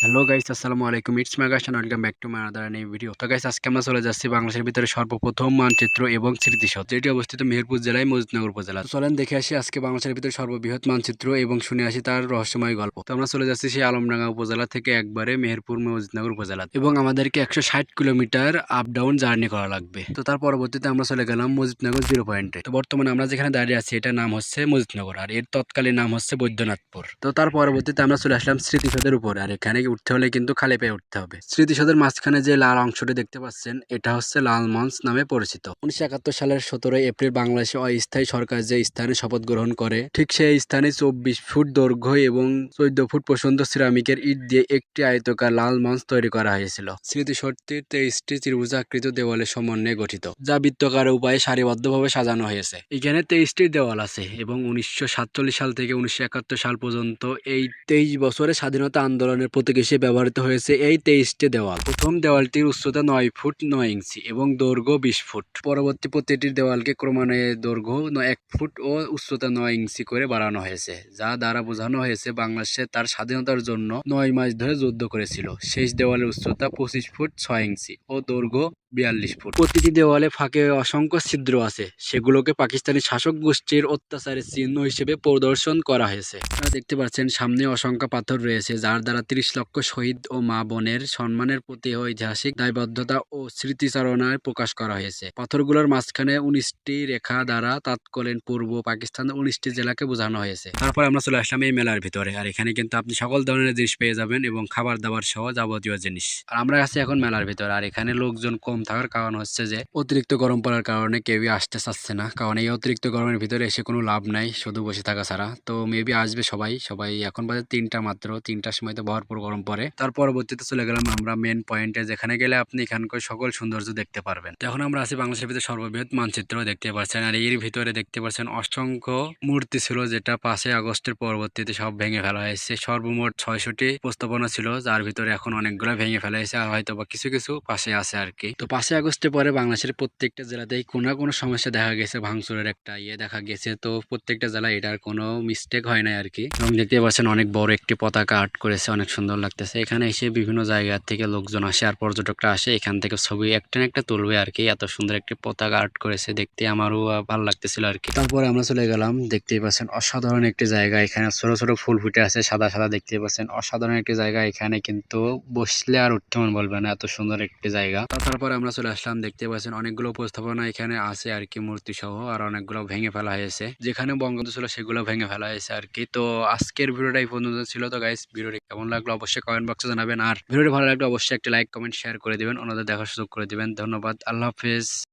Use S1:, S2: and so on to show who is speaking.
S1: Hello guys, আসসালামু আলাইকুম। It's my guys and welcome back to my another new video. তো guys, আজকে আমরা চলে যাচ্ছি বাংলাদেশের ভিতরে সর্বপ্রথম মানচিত্র এবং স্মৃতিসৌধ, যেটি অবস্থিত মেহেরপুর জেলায় মজিদনগর উপজেলা। তো চলেন দেখে আসি আজকে বাংলাদেশের ভিতরে সর্ববৃহৎ মানচিত্র এবং শুনে আসি তার রহস্যময় গল্প। তো আমরা চলে যাচ্ছি সেই আলমডাঙ্গা উপজেলা থেকে একবারে মেহেরপুর মজিদনগর উপজেলা, এবং আমাদেরকে 160 কিলোমিটার আপ ডাউন জার্নি করা লাগবে। তো তার পরবর্তীতে আমরা চলে গেলাম মজিদনগর জিরো পয়েন্টে। তো বর্তমানে আমরা যেখানে দাঁড়িয়ে আছি এটার নাম হচ্ছে মজিদনগর, আর এর তৎকালীন নাম হচ্ছে বৈদ্যনাথপুর। তো তার পরবর্তীতে আমরা চলে আসলাম স্মৃতিসৌধের উপরে, আর এখানে উঠতে হলে কিন্তু খালি পায়ে উঠতে হবে। স্মৃতিসৌধের মাঝখানে যে লাল অংশটি দেখতে পাচ্ছেন, এটা হচ্ছে লাল মঞ্চ নামে পরিচিত। 1971 সালের 17 এপ্রিল বাংলাদেশে অস্থায়ী সরকার যে স্থানে শপথ গ্রহণ করে, ঠিক সেই স্থানে 24 ফুট দৈর্ঘ্য এবং 14 ফুট প্রশস্ত সিরামিকের ইট দিয়ে একটি আয়তাকার লাল মঞ্চ তৈরি করা হয়েছিল। স্মৃতিসৌধটি 23টি ত্রিভুজাকৃত দেওয়ালের সমন্বয়ে গঠিত, যা বৃত্তাকার উপায়ে সারিবদ্ধভাবে সাজানো হয়েছে। এখানে 23টি দেওয়াল আছে, এবং 1947 সাল থেকে 1971 সাল পর্যন্ত এই 23 বছরের স্বাধীনতা আন্দোলনের প্রতীক হিসেবে ব্যবহৃত হয়েছে এই 23টি দেওয়াল। প্রথম দেওয়ালটির উচ্চতা 9 ফুট 9 ইঞ্চি এবং দৈর্ঘ্য 20 ফুট। পরবর্তী প্রতিটি দেওয়ালকে ক্রমান্বয়ে দৈর্ঘ্য 1 ফুট ও উচ্চতা 9 ইঞ্চি করে বাড়ানো হয়েছে, যা দ্বারা বোঝানো হয়েছে বাংলাদেশে তার স্বাধীনতার জন্য 9 মাস ধরে যুদ্ধ করেছিল। শেষ দেওয়ালের উচ্চতা 25 ফুট 6 ইঞ্চি ও দৈর্ঘ্য 42 ফুট। প্রতিটি দেওয়ালে ফাঁকে অসংখ্য ছিদ্র আছে, সেগুলোকে পাকিস্তানি শাসক গোষ্ঠীর অত্যাচারের চিহ্ন হিসেবে প্রদর্শন করা হয়েছে। আপনারা দেখতে পাচ্ছেন সামনে অসংখ্য পাথর রয়েছে, যার দ্বারা 30 লক্ষ শহীদ ও মা বোনের সম্মানের প্রতি ঐতিহাসিক দায়বদ্ধতা ও স্মৃতিচারণায় প্রকাশ করা হয়েছে। পাথরগুলোর মাঝখানে 19টি রেখা দ্বারা তৎকালীন পূর্ব পাকিস্তানের 19টি জেলাকে বোঝানো হয়েছে। তারপর আমরা চলে আসলাম এই মেলার ভিতরে, আর এখানে কিন্তু আপনি সকল ধরনের জিনিস পেয়ে যাবেন এবং খাবার দাবার সহ যাবতীয় জিনিস। আর আমরা আছি এখন মেলার ভিতরে, আর এখানে লোকজন কম থাকার কারণ হচ্ছে যে অতিরিক্ত গরম পড়ার কারণে কেউই আসতে চাচ্ছে না, কারণ এই অতিরিক্ত গরমের ভিতরে এসে কোনো লাভ নাই শুধু বসে থাকা ছাড়া। তো মেবি আসবে সবাই সবাই এখন বাজে 3টা মাত্র, 3টার সময় তো ভরপুর গরম পড়ে। তার পরবর্তীতে চলে গেলাম আমরা মেন পয়েন্টে, যেখানে গেলে আপনি এখানকার সকল সৌন্দর্য দেখতে পারবেন। তো এখন আমরা আছি বাংলাদেশের ভিতরে সর্ববৃহৎ মানচিত্র দেখতে পাচ্ছেন, আর এর ভিতরে দেখতে পাচ্ছেন অসংখ্য মূর্তি ছিল, যেটা 5ই আগস্টের পরবর্তীতে সব ভেঙে ফেলা হয়েছে। সর্বমোট 600টি প্রস্তাবনা ছিল, যার ভিতরে এখন অনেকগুলো ভেঙে ফেলা হয়েছে, আর হয়তো বা কিছু কিছু পাশে আছে আর কি। তো 5ই আগস্টের পরে বাংলাদেশের প্রত্যেকটা জেলাতেই কোনো না কোনো সমস্যা দেখা গেছে, ভাঙচুরের একটা দেখা গেছে। তো প্রত্যেকটা জেলায় এটার কোনো মিস্টেক হয় না আর কি। এবং দেখতে পাচ্ছেন অনেক বড় একটি পতাকা আর্ট করেছে, অনেক সুন্দর লাগতেছে। এখানে এসে বিভিন্ন জায়গা থেকে লোকজন আসে আর পর্যটকরা আসে, এখান থেকে ছবি একটা না একটা তুলবে আর কি। এত সুন্দর একটি পতাকা আর্ট করেছে, দেখতে আমারও ভালো লাগতেছিল আর কি। তারপরে আমরা চলে গেলাম, দেখতেই পাচ্ছেন অসাধারণ একটি জায়গা। এখানে ছোট ছোট ফুল ফুটে আছে, সাদা সাদা দেখতেই পাচ্ছেন, অসাধারণ একটি জায়গা। এখানে কিন্তু বসলে আর উঠতে মন বলবে না, এত সুন্দর একটি জায়গা। তারপরে আমরা চলে আসলাম, দেখতে পাচ্ছেন অনেকগুলো উপস্থাপনা এখানে আছে আর কি, মূর্তি সহ, আর অনেকগুলো ভেঙে ফেলা হয়েছে। যেখানে বঙ্গবন্ধু ছিল সেগুলো ভেঙে ফেলা হয়েছে আর কি। তো আজকের ভিডিওটা এই পর্যন্ত ছিল। তো গাইস, ভিডিওটি কেমন লাগলো অবশ্যই কমেন্ট বক্সে জানাবেন, আর ভিডিওটি ভালো লাগলে অবশ্যই একটা লাইক কমেন্ট শেয়ার করে দিবেন, অন্যদের দেখার সুযোগ করে দিবেন। ধন্যবাদ, আল্লাহ হাফেজ।